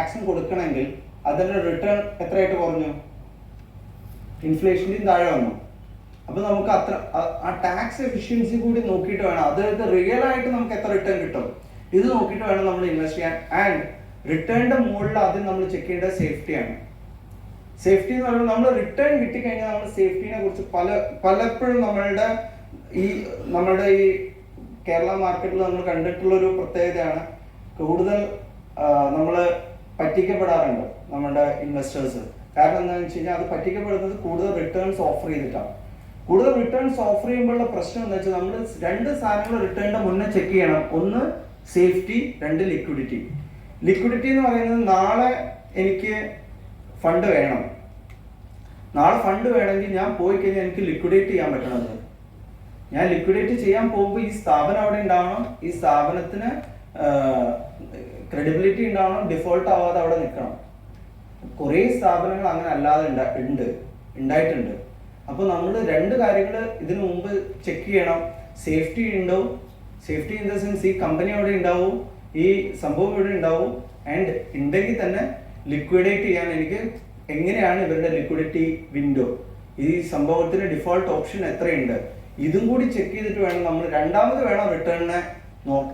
ടാക്സും കൊടുക്കണമെങ്കിൽ അതിൻ്റെ റിട്ടേൺ എത്രയായിട്ട് കുറഞ്ഞു? ഇൻഫ്ലേഷൻ്റെയും താഴെ വന്നു. അപ്പോൾ നമുക്ക് അത്ര ആ ടാക്സ് എഫിഷ്യൻസി കൂടി നോക്കിയിട്ട് വേണം, അതായത് റിയൽ ആയിട്ട് നമുക്ക് എത്ര റിട്ടേൺ കിട്ടും ഇത് നോക്കിയിട്ട് വേണം നമ്മൾ ഇൻവെസ്റ്റ് ചെയ്യാൻ. ആൻഡ് റിട്ടേണിൻ്റെ മുകളിൽ ആദ്യം നമ്മൾ ചെക്ക് ചെയ്യേണ്ടത് സേഫ്റ്റിയാണ്. സേഫ്റ്റി എന്ന് പറയുമ്പോൾ നമ്മൾ റിട്ടേൺ കിട്ടിക്കഴിഞ്ഞാൽ നമ്മൾ സേഫ്റ്റിനെ കുറിച്ച് പലപ്പോഴും നമ്മളുടെ ഈ കേരള മാർക്കറ്റിൽ നമ്മൾ കണ്ടിട്ടുള്ളൊരു പ്രത്യേകതയാണ്, കൂടുതൽ നമ്മൾ പറ്റിക്കപ്പെടാറുണ്ട് നമ്മുടെ ഇൻവെസ്റ്റേഴ്സ്. കാരണം എന്താണെന്ന് വെച്ച് കഴിഞ്ഞാൽ അത് പറ്റിക്കപ്പെടുന്നത് കൂടുതൽ റിട്ടേൺസ് ഓഫർ ചെയ്തിട്ടാണ്. കൂടുതൽ റിട്ടേൺസ് ഓഫർ ചെയ്യുമ്പോഴുള്ള പ്രശ്നം എന്താ വെച്ചാൽ നമ്മൾ രണ്ട് സാധനങ്ങൾ റിട്ടേണിന്റെ മുന്നേ ചെക്ക് ചെയ്യണം. ഒന്ന് സേഫ്റ്റി, രണ്ട് ലിക്വിഡിറ്റി. ലിക്വിഡിറ്റി എന്ന് പറയുന്നത് നാളെ എനിക്ക് ഫണ്ട് വേണം, നാളെ ഫണ്ട് വേണമെങ്കിൽ ഞാൻ പോയി കഴിഞ്ഞാൽ എനിക്ക് ലിക്വിഡേറ്റ് ചെയ്യാൻ പറ്റണത്. ഞാൻ ലിക്വിഡേറ്റ് ചെയ്യാൻ പോകുമ്പോൾ ഈ സ്ഥാപനം അവിടെ ഉണ്ടാവണം, ഈ സ്ഥാപനത്തിന് ക്രെഡിബിലിറ്റി ഉണ്ടാവണം, ഡിഫോൾട്ട് ആവാതെ അവിടെ നിൽക്കണം. കുറേ സ്ഥാപനങ്ങൾ അങ്ങനെ അല്ലാതെ ഉണ്ടായിട്ടുണ്ട്. അപ്പോൾ നമ്മൾ രണ്ട് കാര്യങ്ങൾ ഇതിനു മുമ്പ് ചെക്ക് ചെയ്യണം. സേഫ്റ്റി ഉണ്ടോ, സേഫ്റ്റി ഇൻ ദ സെൻസ് ഈ കമ്പനി അവിടെ ഉണ്ടാവും, ഈ സംഭവം ഇവിടെ ഉണ്ടാവും. ആൻഡ് ഉണ്ടെങ്കിൽ തന്നെ ലിക്വിഡേറ്റ് ചെയ്യാൻ എനിക്ക് എങ്ങനെയാണ് ഇവരുടെ ലിക്വിഡിറ്റി വിൻഡോ, ഈ സംഭവത്തിന് ഡിഫോൾട്ട് ഓപ്ഷൻ എത്രയുണ്ട്, ഇതും കൂടി ചെക്ക് ചെയ്തിട്ട് വേണം നമ്മൾ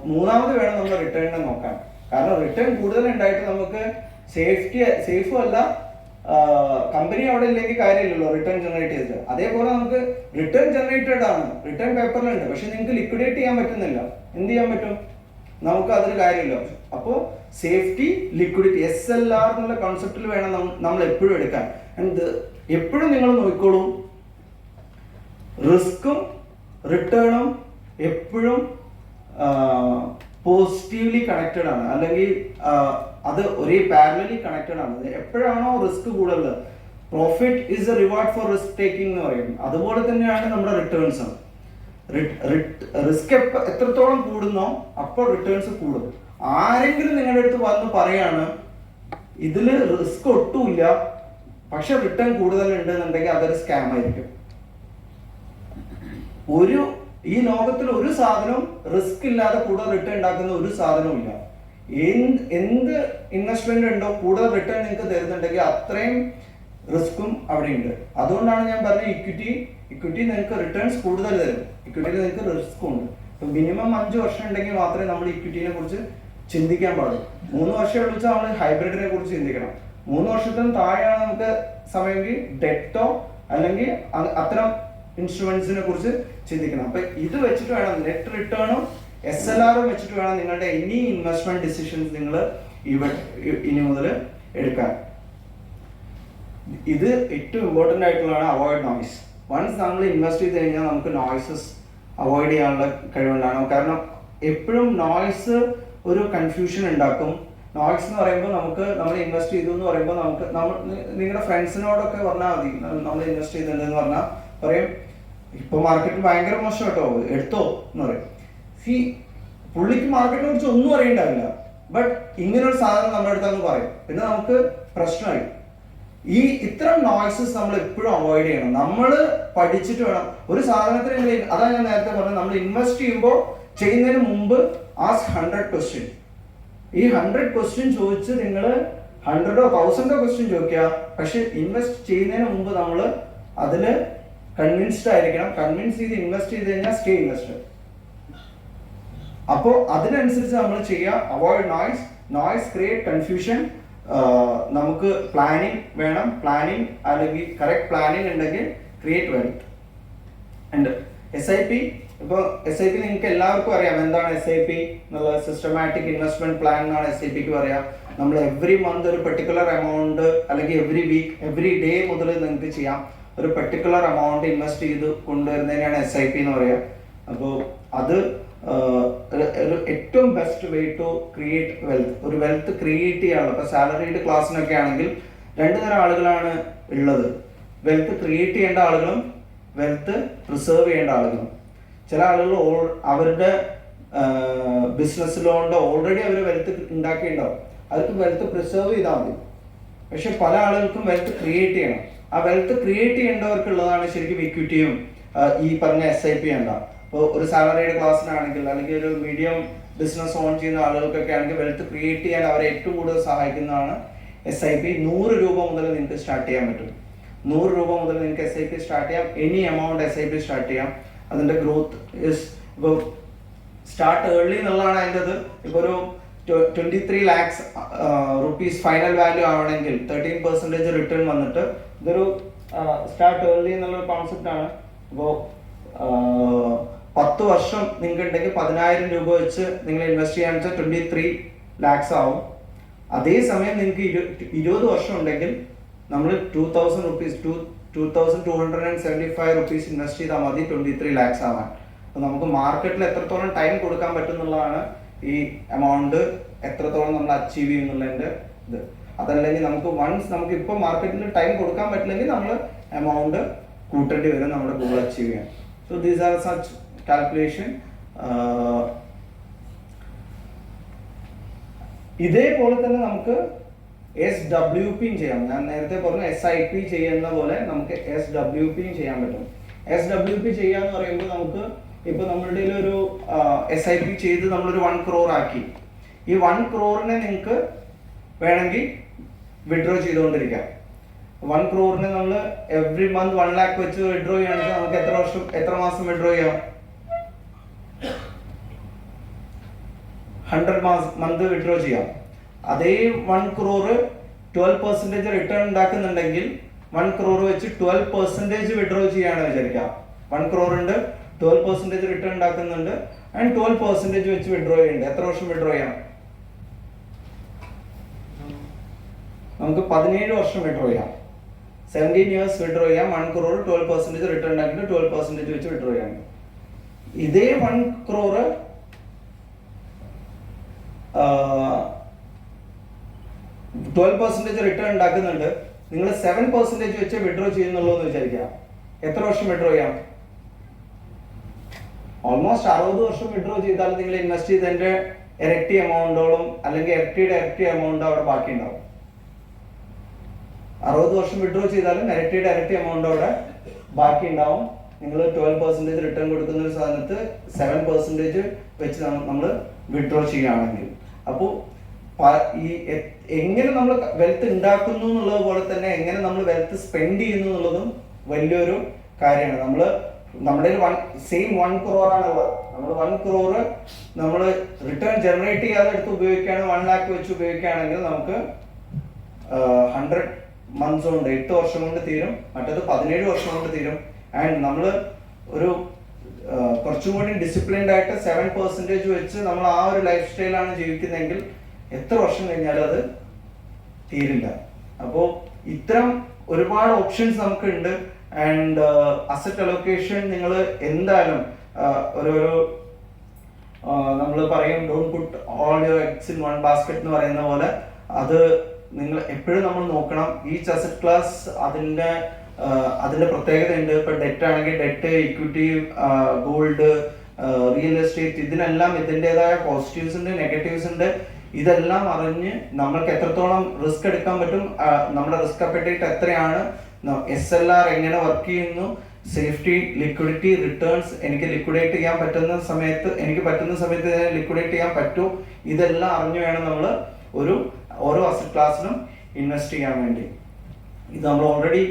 മൂന്നാമത് വേണം നമ്മൾ റിട്ടേണിനെ നോക്കാൻ. കാരണം റിട്ടേൺ കൂടുതൽ ഉണ്ടായിട്ട് നമുക്ക് സേഫും അല്ല, കമ്പനി അവിടെ ഇല്ലെങ്കിൽ കാര്യമില്ലല്ലോ റിട്ടേൺ ജനറേറ്റ് ചെയ്തിട്ട്. അതേപോലെ നമുക്ക് റിട്ടേൺ ജനറേറ്റഡ് ആണ്, റിട്ടേൺ പേപ്പറിലുണ്ട്, പക്ഷെ നിങ്ങൾക്ക് ലിക്വിഡേറ്റ് ചെയ്യാൻ പറ്റുന്നില്ല. എന്ത് ചെയ്യാൻ പറ്റും? നമുക്ക് അതിൽ കാര്യമില്ല. അപ്പോൾ സേഫ്റ്റി, ലിക്വിഡിറ്റി, SLR എന്നുള്ള കോൺസെപ്റ്റിൽ വേണം നമ്മൾ എപ്പോഴും എടുക്കാൻ. ആൻഡ് എപ്പോഴും നിങ്ങൾ നോക്കിക്കോളൂ, റിസ്ക്കും റിട്ടേണും എപ്പോഴും പോസിറ്റീവ്ലി കണക്റ്റഡ് ആണ്, അല്ലെങ്കിൽ അത് ഒരേ പാരലലി കണക്റ്റഡ് ആണ്. എപ്പോഴാണോ റിസ്ക് കൂടുതൽ, profit is A reward four risk taking എന്ന് പറയും. അതുപോലെ തന്നെയാണ് നമ്മുടെ റിട്ടേൺസ്. റിസ്ക് എത്രത്തോളം കൂടുന്നോ അപ്പോൾ റിട്ടേൺസ് കൂടും. ആരെങ്കിലും നിങ്ങളുടെ അടുത്ത് വന്ന് പറയാണ് ഇതിൽ റിസ്ക് ഒട്ടുമില്ല പക്ഷെ റിട്ടേൺ കൂടുതൽ ഉണ്ടെന്നുണ്ടെങ്കിൽ അതൊരു സ്കാം ആയിരിക്കും. ഈ ലോകത്തിൽ ഒരു സാധനവും റിസ്ക് ഇല്ലാതെ കൂടുതൽ റിട്ടേൺ ഉണ്ടാക്കുന്ന ഒരു സാധനവും ഇല്ല. എന്ത് ഇൻവെസ്റ്റ്മെന്റ് ഉണ്ടോ കൂടുതൽ റിട്ടേൺ നിങ്ങൾക്ക് തരുന്നുണ്ടെങ്കിൽ അത്രയും റിസ്ക്കും അവിടെ ഉണ്ട്. അതുകൊണ്ടാണ് ഞാൻ പറഞ്ഞത് ഇക്വിറ്റി നിങ്ങൾക്ക് റിട്ടേൺസ് കൂടുതൽ തരും, ഇക്വിറ്റിയിൽ നിങ്ങൾക്ക് റിസ്ക്കും ഉണ്ട്. ഇപ്പം മിനിമം 5 വർഷം ഉണ്ടെങ്കിൽ മാത്രമേ നമ്മൾ ഇക്വിറ്റിനെ കുറിച്ച് ചിന്തിക്കാൻ പാടുള്ളൂ. 3 വർഷം വിളിച്ചാൽ നമ്മൾ ഹൈബ്രിഡിനെ കുറിച്ച് ചിന്തിക്കണം. 3 വർഷത്തിന് താഴെയാണ് നമുക്ക് സമയമെങ്കിൽ ഡെറ്റോ അല്ലെങ്കിൽ അത്തരം ഇൻസ്ട്രുമെന്റ്സിനെ കുറിച്ച് ചിന്തിക്കണം. അപ്പൊ ഇത് വെച്ചിട്ട് വേണം, നെറ്റ് റിട്ടേണും SLR വെച്ചിട്ട് വേണം നിങ്ങളുടെ എനി ഇൻവെസ്റ്റ്മെന്റ് ഡിസിഷൻസ് നിങ്ങൾ ഇനി മുതൽ എടുക്കാൻ. ഇത് ഏറ്റവും ഇമ്പോർട്ടൻ്റ് ആയിട്ടുള്ളതാണ് അവോയ്ഡ് നോയ്സ്. വൺസ് നമ്മൾ ഇൻവെസ്റ്റ് ചെയ്ത് കഴിഞ്ഞാൽ നമുക്ക് നോയ്സസ് അവോയ്ഡ് ചെയ്യാനുള്ള കഴിവുണ്ടാകണം. കാരണം എപ്പോഴും നോയ്സ് ഒരു കൺഫ്യൂഷൻ ഉണ്ടാക്കും. നോയ്സ് എന്ന് പറയുമ്പോൾ നമ്മൾ ഇൻവെസ്റ്റ് ചെയ്തു എന്ന് പറയുമ്പോൾ നിങ്ങളുടെ ഫ്രണ്ട്സിനോടൊക്കെ പറഞ്ഞാൽ മതി, നമ്മൾ ഇൻവെസ്റ്റ് ചെയ്തിട്ടുണ്ടെന്ന് പറഞ്ഞാൽ പറയും ഇപ്പൊ മാർക്കറ്റ് ഭയങ്കര മോശം കേട്ടോ, എടുത്തോ എന്ന് പറയും. പുള്ളിക്ക് മാർക്കറ്റിനെ കുറിച്ച് ഒന്നും അറിയണ്ടാവില്ല, ബട്ട് ഇങ്ങനൊരു സാധനം നമ്മുടെ അടുത്ത് പറയും, പിന്നെ നമുക്ക് പ്രശ്നമായി. ഇത്തരം നോയ്സസ് നമ്മൾ എപ്പോഴും അവോയ്ഡ് ചെയ്യണം. നമ്മൾ പഠിച്ചിട്ട് വേണം ഒരു സാധനത്തിന്. അതാണ് ഞാൻ നേരത്തെ പറഞ്ഞത്, നമ്മൾ ഇൻവെസ്റ്റ് ചെയ്യുന്നതിന് മുമ്പ് ആസ്ക് 100 ക്വസ്റ്റ്യൻ. ഈ 100 ക്വസ്റ്റ്യൻ ചോദിച്ച് നിങ്ങൾ 100 or 1000 ക്വസ്റ്റ്യൻ ചോദിക്കുക. പക്ഷെ ഇൻവെസ്റ്റ് ചെയ്യുന്നതിന് മുമ്പ് നമ്മൾ അതിൽ കൺവിൻസ്ഡ് ആയിരിക്കണം. കൺവിൻസ് ചെയ്ത് ഇൻവെസ്റ്റ് ചെയ്ത് കഴിഞ്ഞാൽ സ്റ്റേ ഇൻവെസ്റ്റഡ്. അപ്പോൾ അതിനനുസരിച്ച് നമ്മൾ ചെയ്യുക. Avoid noise create confusion. നമുക്ക് പ്ലാനിങ് വേണം. പ്ലാനിങ് അല്ലെങ്കിൽ കറക്റ്റ് പ്ലാനിങ് ഉണ്ടെങ്കിൽ ക്രിയേറ്റ് വെൽത്ത്. ആൻഡ് SIP, ഇപ്പോൾ SIP നിങ്ങൾക്ക് എല്ലാവർക്കും അറിയാം എന്താണ് SIP എന്നുള്ള. സിസ്റ്റമാറ്റിക് ഇൻവെസ്റ്റ്മെന്റ് പ്ലാൻ എന്നാണ് SIPക്ക് പറയാം. നമ്മൾ എവറി മന്ത് ഒരു പെർട്ടിക്കുലർ എമൗണ്ട് അല്ലെങ്കിൽ എവറി വീക്ക് എവറി ഡേ മുതൽ നിങ്ങൾക്ക് ചെയ്യാം. ഒരു പെർട്ടിക്കുലർ എമൗണ്ട് ഇൻവെസ്റ്റ് ചെയ്ത് കൊണ്ടുവരുന്നതിനാണ് SIP എന്ന് പറയുക. അപ്പോൾ അത് ഏറ്റവും best way to create wealth. ഒരു വെൽത്ത് ക്രിയേറ്റ് ചെയ്യാനുള്ള, ഇപ്പോൾ സാലറീഡ് ക്ലാസ്സിനൊക്കെ ആണെങ്കിൽ 2 തരം ആളുകളാണ് ഉള്ളത്. വെൽത്ത് ക്രിയേറ്റ് ചെയ്യേണ്ട ആളുകളും വെൽത്ത് പ്രിസർവ് ചെയ്യേണ്ട ആളുകളും. ചില ആളുകൾ അവരുടെ ബിസിനസ്സിലുകൊണ്ട് ഓൾറെഡി അവർ വെൽത്ത് ഉണ്ടാക്കിയിട്ടുണ്ടാവും, അവർക്ക് വെൽത്ത് പ്രിസർവ് ചെയ്താൽ മതി. പക്ഷെ പല ആളുകൾക്കും വെൽത്ത് ക്രിയേറ്റ് ചെയ്യണം. ആ വെൽത്ത് ക്രിയേറ്റ് ചെയ്യേണ്ടവർക്കുള്ളതാണ് ശരിക്കും ഇക്വിറ്റിയും ഈ പറഞ്ഞ SIP. എന്താ ഇപ്പോൾ ഒരു സാലറിയുടെ ക്ലാസ്സിനാണെങ്കിൽ അല്ലെങ്കിൽ ഒരു മീഡിയം ബിസിനസ് ഓൺ ചെയ്യുന്ന ആളുകൾക്കൊക്കെ ആണെങ്കിൽ വെൽത്ത് ക്രിയേറ്റ് ചെയ്യാൻ അവരെ ഏറ്റവും കൂടുതൽ സഹായിക്കുന്നതാണ് SIP. 100 രൂപ മുതൽ നിങ്ങൾക്ക് സ്റ്റാർട്ട് ചെയ്യാൻ പറ്റും. 100 രൂപ മുതൽ നിങ്ങൾക്ക് SIP സ്റ്റാർട്ട് ചെയ്യാം. എനി എമൗണ്ട് SIP സ്റ്റാർട്ട് ചെയ്യാം. അതിൻ്റെ ഗ്രോത്ത് ഇസ് ഇപ്പോൾ സ്റ്റാർട്ട് ഏർലി എന്നുള്ളതാണ് അതിൻ്റെ അത്. ഇപ്പോൾ ഒരു 23 lakhs റുപ്പീസ് ഫൈനൽ വാല്യൂ ആവണമെങ്കിൽ 13% റിട്ടേൺ വന്നിട്ട് ഇതൊരു സ്റ്റാർട്ട് ഏർലി എന്നുള്ള കോൺസെപ്റ്റ് ആണ്. ഇപ്പോൾ 10 വർഷം നിങ്ങൾക്ക് ഉണ്ടെങ്കിൽ 10,000 രൂപ വെച്ച് നിങ്ങൾ ഇൻവെസ്റ്റ് ചെയ്യാന്ന് വെച്ചാൽ 23 lakhs ആവും. അതേസമയം നിങ്ങൾക്ക് 20 വർഷം ഉണ്ടെങ്കിൽ നമ്മൾ 2,000 റുപ്പീസ് 2,275 റുപ്പീസ് ഇൻവെസ്റ്റ് ചെയ്താൽ മതി 23 lakhs ആവാൻ. അപ്പോൾ നമുക്ക് മാർക്കറ്റിൽ എത്രത്തോളം ടൈം കൊടുക്കാൻ പറ്റുന്നുള്ളതാണ് ഈ എമൗണ്ട് എത്രത്തോളം നമ്മൾ അച്ചീവ് ചെയ്യുന്നുള്ളതിൻ്റെ ഇത്. അതല്ലെങ്കിൽ നമുക്ക് വൺസ് നമുക്ക് ഇപ്പോൾ മാർക്കറ്റിൽ ടൈം കൊടുക്കാൻ പറ്റില്ലെങ്കിൽ നമ്മൾ എമൗണ്ട് കൂട്ടേണ്ടി വരും നമ്മുടെ ഗോൾ അച്ചീവ് ചെയ്യാൻ. So these are such calculation. ഇതേപോലെ തന്നെ നമുക്ക് SWP ചെയ്യാം. ഞാൻ നേരത്തെ പറഞ്ഞു SIP ചെയ്യുന്ന പോലെ നമുക്ക് SWP ചെയ്യാൻ പറ്റും. SWP ചെയ്യാന്ന് പറയുമ്പോൾ നമുക്ക് ഇപ്പൊ നമ്മളുടെ ഒരു SIP ചെയ്ത് നമ്മളൊരു 1 crore ആക്കി. ഈ 1 crore നിങ്ങൾക്ക് വേണമെങ്കിൽ വിഡ്രോ ചെയ്തുകൊണ്ടിരിക്കാം. 1 crore നമ്മൾ എവറി മന്ത് 1 lakh വെച്ച് വിഡ്രോ ചെയ്യുകയാണെങ്കിൽ നമുക്ക് എത്ര മാസം വിഡ്രോ ചെയ്യാം? 100 മന്ത് വിഡ്രോ ചെയ്യാം. അതേ 1 crore 12% റിട്ടേൺ ഉണ്ടാക്കുന്നുണ്ടെങ്കിൽ 1 crore വെച്ച് 12% വിഡ്രോ ചെയ്യാണ് വിചാരിക്കാം. 1 crore ഉണ്ട്, 12% റിട്ടേൺ ഉണ്ടാക്കുന്നുണ്ട് ആൻഡ് 12% വെച്ച് വിഡ്രോ ചെയ്യുന്നുണ്ട്. എത്ര വർഷം വിഡ്രോ ചെയ്യാം? നമുക്ക് 17 വർഷം വിഡ്രോ ചെയ്യാം. 17 years വിഡ്രോ ചെയ്യാം. 1 crore 12% റിട്ടേൺ ഉണ്ടാക്കിയിട്ട് 12% വെച്ച് വിഡ്രോ ചെയ്യാം. ഇതേ 1 crore 12% റിട്ടേൺ ഉണ്ടാക്കുന്നുണ്ട്, നിങ്ങൾ 7% വെച്ച് വിഡ്രോ ചെയ്യുന്നുള്ളൂ എന്ന് വിചാരിക്കാം. എത്ര വർഷം വിഡ്രോ ചെയ്യാം? ഓൾമോസ്റ്റ് 60 വർഷം വിഡ്രോ ചെയ്താൽ നിങ്ങൾ ഇൻവെസ്റ്റ് ചെയ്തതിന്റെ ഇരട്ടി എമൗണ്ടോളം അല്ലെങ്കിൽ ഇരട്ടി എമൗണ്ട് അവിടെ ബാക്കി ഉണ്ടാവും. 60 വർഷം വിഡ്രോ ചെയ്താലും ഇരട്ടി എമൗണ്ട് അവിടെ ബാക്കി ഉണ്ടാവും. നിങ്ങൾ 12% റിട്ടേൺ കൊടുക്കുന്ന ഒരു സാധനത്ത് 7% വെച്ച് നമ്മൾ വിഡ്രോ ചെയ്യുകയാണെങ്കിൽ. അപ്പോൾ ഈ എങ്ങനെ നമ്മൾ വെൽത്ത് ഉണ്ടാക്കുന്നു എന്നുള്ളത് പോലെ തന്നെ എങ്ങനെ നമ്മൾ വെൽത്ത് സ്പെൻഡ് ചെയ്യുന്നു എന്നുള്ളതും വലിയൊരു കാര്യമാണ്. നമ്മുടെ 1 crore ആണുള്ളത്. നമ്മൾ 1 crore നമ്മൾ റിട്ടേൺ ജനറേറ്റ് ചെയ്യാതെ എടുത്ത് ഉപയോഗിക്കുകയാണ് 1 lakh വെച്ച് ഉപയോഗിക്കുകയാണെങ്കിൽ നമുക്ക് 100 months കൊണ്ട് 8 വർഷം കൊണ്ട് തീരും. മറ്റേത് 17 വർഷം കൊണ്ട് തീരും. ആൻഡ് നമ്മൾ ഒരു കുറച്ചും കൂടി ഡിസിപ്ലിൻഡ് ആയിട്ട് 7% വെച്ച് നമ്മൾ ആ ഒരു ലൈഫ് സ്റ്റൈലാണ് ജീവിക്കുന്നതെങ്കിൽ എത്ര വർഷം കഴിഞ്ഞാലും അത് തീരില്ല. അപ്പോൾ ഇത്തരം ഒരുപാട് ഓപ്ഷൻസ് നമുക്ക് ഉണ്ട്. ആൻഡ് അസറ്റ് അലോക്കേഷൻ നിങ്ങൾ എന്തായാലും ഒരു നമ്മൾ പറയും don't put all your eggs in 1 basket എന്ന് പറയുന്ന പോലെ അത് നിങ്ങൾ എപ്പോഴും നമ്മൾ നോക്കണം. ഈച്ച് അസറ്റ് ക്ലാസ് അതിന്റെ പ്രത്യേകത ഉണ്ട്. ഇപ്പൊ ഡെറ്റ് ആണെങ്കിൽ debt, equity, gold, real estate, ഇതിനെല്ലാം ഇതിൻ്റെതായ പോസിറ്റീവ്സ് ഉണ്ട്, നെഗറ്റീവ്സ് ഉണ്ട്. ഇതെല്ലാം അറിഞ്ഞ് നമ്മൾക്ക് എത്രത്തോളം റിസ്ക് എടുക്കാൻ പറ്റും, നമ്മുടെ റിസ്ക് അപ്പറ്റൈറ്റ് എത്രയാണ്, SLR എങ്ങനെ വർക്ക് ചെയ്യുന്നു, സേഫ്റ്റി, ലിക്വിഡിറ്റി, റിട്ടേൺസ്, എനിക്ക് ലിക്വിഡേറ്റ് ചെയ്യാൻ പറ്റുന്ന സമയത്ത് ലിക്വിഡേറ്റ് ചെയ്യാൻ പറ്റുമോ, ഇതെല്ലാം അറിഞ്ഞു വേണം നമ്മൾ ഓരോ അസറ്റ് ക്ലാസ്സിനും ഇൻവെസ്റ്റ് ചെയ്യാൻ വേണ്ടി. ഇത് നമ്മൾ ഓൾറെഡി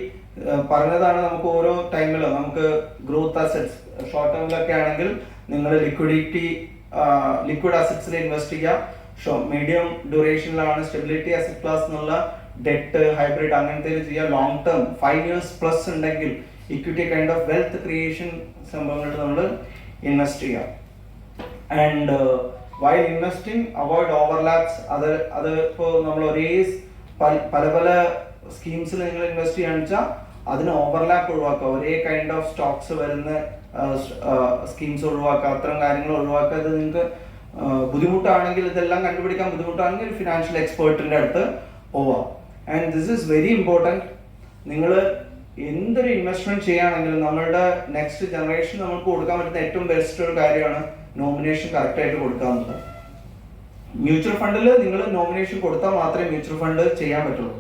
പറഞ്ഞതാണ്. നമുക്ക് ഓരോ ടൈമിലും നമുക്ക് ഗ്രോത്ത് അസറ്റ്സ് ഷോർട്ട് ടേമിലൊക്കെ ആണെങ്കിൽ നിങ്ങൾ ലിക്വിഡ് അസറ്റ്സിൽ ഇൻവെസ്റ്റ് ചെയ്യാം. മീഡിയം ഡ്യൂറേഷനിലാണ് സ്റ്റെബിലിറ്റി അസറ്റ് ക്ലാസ് എന്നുള്ള ഡെറ്റ്, ഹൈബ്രിഡ് അങ്ങനത്തെ ചെയ്യാം. ലോങ് ടേം 5 years plus ഉണ്ടെങ്കിൽ equity kind of wealth creation സംഭവങ്ങളിൽ നമ്മൾ ഇൻവെസ്റ്റ് ചെയ്യാം. And while investing avoid overlaps. അത് ഇപ്പോൾ നമ്മൾ ഒരേ പല സ്കീംസിൽ നിങ്ങൾ ഇൻവെസ്റ്റ് ചെയ്യാന്ന് വെച്ചാൽ അതിന് ഓവർലാപ്പ് ഒഴിവാക്കുക. ഒരേ കൈൻഡ് ഓഫ് സ്റ്റോക്സ് വരുന്ന സ്കീംസ് ഒഴിവാക്കുക. അത്തരം കാര്യങ്ങൾ ഒഴിവാക്കുക. ഇത് നിങ്ങൾക്ക് ബുദ്ധിമുട്ടാണെങ്കിൽ, ഇതെല്ലാം കണ്ടുപിടിക്കാൻ ബുദ്ധിമുട്ടാണെങ്കിൽ ഫിനാൻഷ്യൽ എക്സ്പേർട്ടിന്റെ അടുത്ത് പോവാം. And this is very important. നിങ്ങൾ എന്തൊരു ഇൻവെസ്റ്റ്മെന്റ് ചെയ്യുകയാണെങ്കിലും നമ്മളുടെ നെക്സ്റ്റ് ജനറേഷൻ നമുക്ക് കൊടുക്കാൻ പറ്റുന്ന ഏറ്റവും ബെസ്റ്റ് ഒരു കാര്യമാണ് നോമിനേഷൻ കറക്റ്റായിട്ട് കൊടുക്കുക എന്നുള്ളത്. മ്യൂച്വൽ ഫണ്ടിൽ നിങ്ങൾ നോമിനേഷൻ കൊടുത്താൽ മാത്രമേ മ്യൂച്വൽ ഫണ്ട് ചെയ്യാൻ പറ്റുള്ളൂ.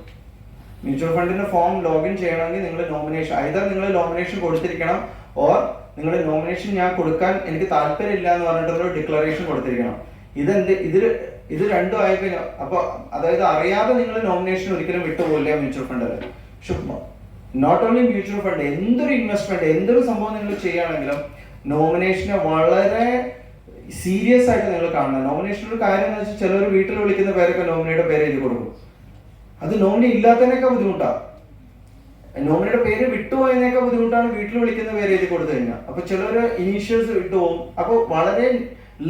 മ്യൂച്വൽ ഫണ്ടിന്റെ ഫോം ലോഗിൻ ചെയ്യണമെങ്കിൽ നിങ്ങൾ നോമിനേഷൻ കൊടുത്തിരിക്കണം, ഓർ നിങ്ങൾ നോമിനേഷൻ ഞാൻ കൊടുക്കാൻ എനിക്ക് താല്പര്യമില്ല എന്ന് പറഞ്ഞിട്ടൊരു ഡിക്ലറേഷൻ കൊടുത്തിരിക്കണം. ഇത് രണ്ടും ആയിക്കഴിഞ്ഞാൽ അപ്പോൾ അതായത് അറിയാതെ നിങ്ങൾ നോമിനേഷൻ ഒരിക്കലും വിട്ടുപോകില്ല മ്യൂച്വൽ ഫണ്ടിൽ. പക്ഷെ നോട്ട് ഓൺലി മ്യൂച്വൽ ഫണ്ട്, എന്തൊരു ഇൻവെസ്റ്റ്മെന്റ് എന്തൊരു സംഭവം നിങ്ങൾ ചെയ്യുകയാണെങ്കിലും നോമിനേഷനെ വളരെ സീരിയസ് ആയിട്ട് നിങ്ങൾ കാണണം. നോമിനേഷൻ ഒരു കാര്യം എന്ന് വെച്ചാൽ ചിലർ വീട്ടിൽ വിളിക്കുന്ന പേരൊക്കെ നോമിനിയുടെ പേര് എഴുതി കൊടുക്കും. അത് നോമിനി ഇല്ലാത്തതിനൊക്കെ ബുദ്ധിമുട്ടാണ്. നോമിനിയുടെ പേര് വിട്ടുപോയതിനൊക്കെ ബുദ്ധിമുട്ടാണ് വീട്ടിൽ വിളിക്കുന്ന പേര് എഴുതി കൊടുത്തു കഴിഞ്ഞാൽ. അപ്പൊ ചിലർ ഇനീഷ്യൽസ് വിട്ടുപോകും. അപ്പോൾ വളരെ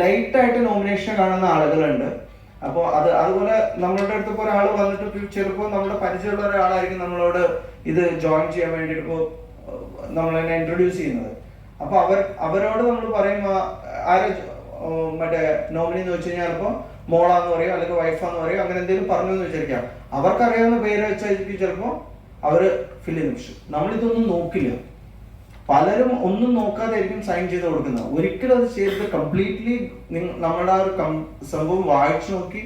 ലൈറ്റ് ആയിട്ട് നോമിനേഷൻ കാണുന്ന ആളുകളുണ്ട്. അപ്പോൾ അതുപോലെ നമ്മളുടെ അടുത്ത് ഇപ്പോൾ ഒരാൾ വന്നിട്ട് ചിലപ്പോൾ നമ്മുടെ പരിചയമുള്ള ഒരാളായിരിക്കും നമ്മളോട് ഇത് ജോയിൻ ചെയ്യാൻ വേണ്ടിയിട്ട് ഇപ്പോൾ നമ്മളതിനെ ഇൻട്രൊഡ്യൂസ് ചെയ്യുന്നത്. അപ്പോൾ അവരോട് നമ്മൾ പറയുമ്പോൾ ആരെ മറ്റേ നോമിനി എന്ന് വെച്ച് കഴിഞ്ഞാൽ ചിലപ്പോൾ മോളാന്ന് പറയും, അല്ലെങ്കിൽ വൈഫാന്ന് പറയും, അങ്ങനെ എന്തെങ്കിലും പറഞ്ഞു എന്ന് വെച്ചിരിക്കാം. അവർക്കറിയാവുന്ന പേര് വെച്ചായിരിക്കും ചിലപ്പോൾ അവര് ഫില്ല് ചെയ്ത്. പക്ഷെ നമ്മളിതൊന്നും നോക്കില്ല. പലരും ഒന്നും നോക്കാതെയായിരിക്കും സൈൻ ചെയ്ത് കൊടുക്കുന്നത്. ഒരിക്കലും അത് ചെയ്ത് കംപ്ലീറ്റ്ലി നമ്മുടെ ആ ഒരു സംഭവം വായിച്ചു നോക്കി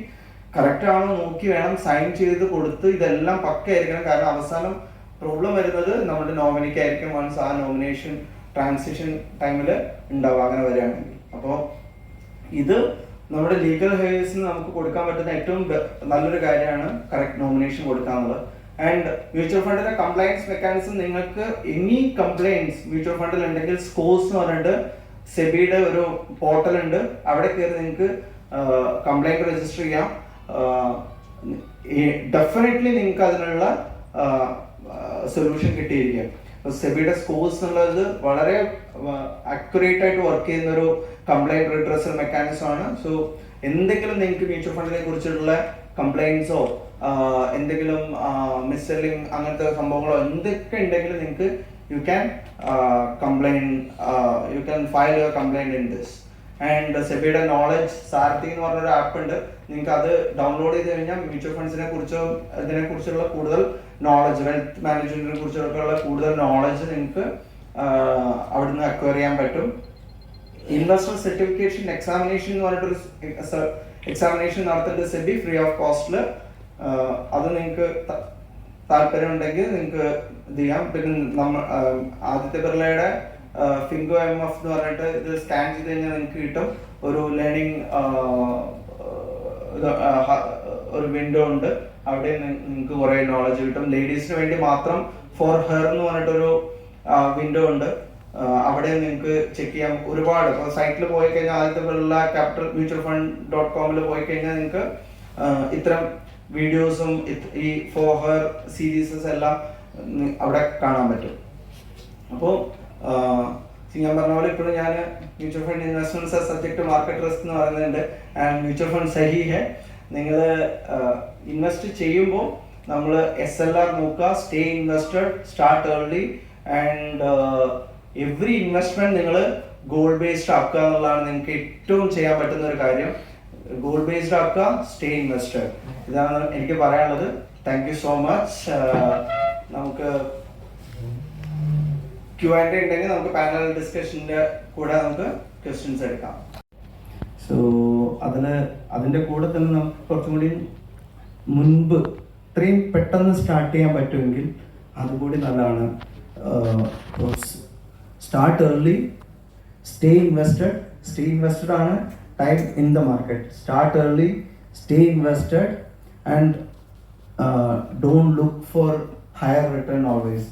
കറക്റ്റ് ആണോ നോക്കി വേണം സൈൻ ചെയ്ത് കൊടുത്ത് ഇതെല്ലാം പക്കയായിരിക്കണം. കാരണം അവസാനം പ്രോബ്ലം വരുന്നത് നമ്മുടെ നോമിനിക്കായിരിക്കും വൺസ് ആ നോമിനേഷൻ ട്രാൻസിഷൻ ടൈമിൽ ഉണ്ടാവുക, അങ്ങനെ വരികയാണെങ്കിൽ. അപ്പോൾ ഇത് നമ്മുടെ ലീഗൽ ഹെയർസിന് നമുക്ക് കൊടുക്കാൻ പറ്റുന്ന ഏറ്റവും നല്ലൊരു കാര്യമാണ് കറക്റ്റ് നോമിനേഷൻ കൊടുക്കാന്നുള്ളത്. ആൻഡ് മ്യൂച്വൽ ഫണ്ടിന്റെ കംപ്ലൈൻസ് മെക്കാനിസം, നിങ്ങൾക്ക് എനി കംപ്ലൈൻറ്റ്സ് മ്യൂച്വൽ ഫണ്ടിൽ ഉണ്ടെങ്കിൽ സ്കോർസ് എന്ന് പറഞ്ഞിട്ട് സെബിയുടെ ഒരു പോർട്ടൽ ഉണ്ട്. അവിടെ കയറി നിങ്ങൾക്ക് കംപ്ലൈന്റ് രജിസ്റ്റർ ചെയ്യാം. ഡെഫിനറ്റ്ലി നിങ്ങൾക്ക് അതിനുള്ള സൊല്യൂഷൻ കിട്ടിയിരിക്കും. സെബിയുടെ സ്കോർസ് എന്നുള്ളത് വളരെ അക്യുറേറ്റ് ആയിട്ട് വർക്ക് ചെയ്യുന്ന ഒരു കംപ്ലൈന്റ് റിഡ്രസൽ മെക്കാനിസം ആണ്. സോ എന്തെങ്കിലും നിങ്ങൾക്ക് മ്യൂച്വൽ ഫണ്ടിനെ കുറിച്ചുള്ള കംപ്ലൈൻസോ എന്തെങ്കിലും മിസ്സെല്ലിംഗ് അങ്ങനത്തെ സംഭവങ്ങളോ എന്തൊക്കെ ഉണ്ടെങ്കിലും നിങ്ങൾക്ക് you can file your complaint in this. And സെബിയുടെ നോളജ് സാരഥി എന്ന് പറഞ്ഞൊരു ആപ്പ് ഉണ്ട്. നിങ്ങൾക്ക് അത് ഡൗൺലോഡ് ചെയ്ത് കഴിഞ്ഞാൽ മ്യൂച്വൽ ഫണ്ട്സിനെ കുറിച്ചോ ഇതിനെക്കുറിച്ചുള്ള കൂടുതൽ നോളജ്, വെൽത്ത് മാനേജ്മെന്റിനെ കുറിച്ചൊക്കെയുള്ള കൂടുതൽ നോളജ് നിങ്ങൾക്ക് അവിടുന്ന് അക്വയർ ചെയ്യാൻ പറ്റും. ഇൻവെസ്റ്റർ സർട്ടിഫിക്കേഷൻ എക്സാമിനേഷൻ എന്ന് പറഞ്ഞിട്ടൊരു എക്സാമിനേഷൻ നടത്തുന്നുണ്ട് സെബി ഫ്രീ ഓഫ് കോസ്റ്റിൽ. അത് നിങ്ങൾക്ക് താല്പര്യം ഉണ്ടെങ്കിൽ നിങ്ങൾക്ക് ഇത് ചെയ്യാം. പിന്നെ ആദിത്യ ബിർളയുടെ ഫിംഗോ MF എന്ന് പറഞ്ഞിട്ട് ഇത് സ്കാൻ ചെയ്ത് കഴിഞ്ഞാൽ നിങ്ങൾക്ക് കിട്ടും ഒരു ലേണിംഗ് ഒരു വിൻഡോ ഉണ്ട്. അവിടെ നിങ്ങൾക്ക് കുറെ നോളജ് കിട്ടും. ലേഡീസിന് വേണ്ടി മാത്രം ഫോർ ഹെർ എന്ന് പറഞ്ഞിട്ടൊരു വിൻഡോ ഉണ്ട്. അവിടെ നിങ്ങൾക്ക് ചെക്ക് ചെയ്യാം. ഒരുപാട് ഇപ്പോൾ സൈറ്റിൽ പോയി കഴിഞ്ഞാൽ ആദ്യത്തെ Birla capital mutual fund .com പോയി കഴിഞ്ഞാൽ നിങ്ങൾക്ക് ഇത്തരം വീഡിയോസും ഈ ഫോർ ഹെർ സീരീസസ് എല്ലാം അവിടെ കാണാൻ പറ്റും. അപ്പോൾ ഞാൻ പറഞ്ഞ പോലെ ഇപ്പോഴും ഞാൻ mutual fund investments subject market risk എന്ന് പറയുന്നുണ്ട്. ആൻഡ് മ്യൂച്വൽ ഫണ്ട് സഹി ഹെ. നിങ്ങൾ ഇൻവെസ്റ്റ് ചെയ്യുമ്പോൾ നമ്മൾ SLR നോക്കുക, stay invested, start early. And every investment നിങ്ങൾ ഗോൾ ബേസ്ഡ് ആക്കുക എന്നുള്ളതാണ് നിങ്ങൾക്ക് ഏറ്റവും ചെയ്യാൻ പറ്റുന്ന ഒരു കാര്യം. ഗോൾ ബേസ്ഡ് ആക്കുക, സ്റ്റേ ഇൻവെസ്റ്റഡ്. ഇതാണ് എനിക്ക് പറയാനുള്ളത്. Thank you so much. നമുക്ക് Q&A ഉണ്ടെങ്കിൽ നമുക്ക് പാനൽ ഡിസ്കഷൻ്റെ കൂടെ നമുക്ക് ക്വസ്റ്റ്യൻസ് എടുക്കാം. സോ അതിൻ്റെ കൂടെ തന്നെ നമുക്ക് കുറച്ചും കൂടി മുൻപ് ഇത്രയും പെട്ടെന്ന് സ്റ്റാർട്ട് ചെയ്യാൻ പറ്റുമെങ്കിൽ അതുകൂടി നല്ലതാണ്. സ്റ്റാർട്ട് ഏർലി, സ്റ്റേ ഇൻവെസ്റ്റഡ് ആണ് time in the market. Start early, stay invested and don't look for higher return always.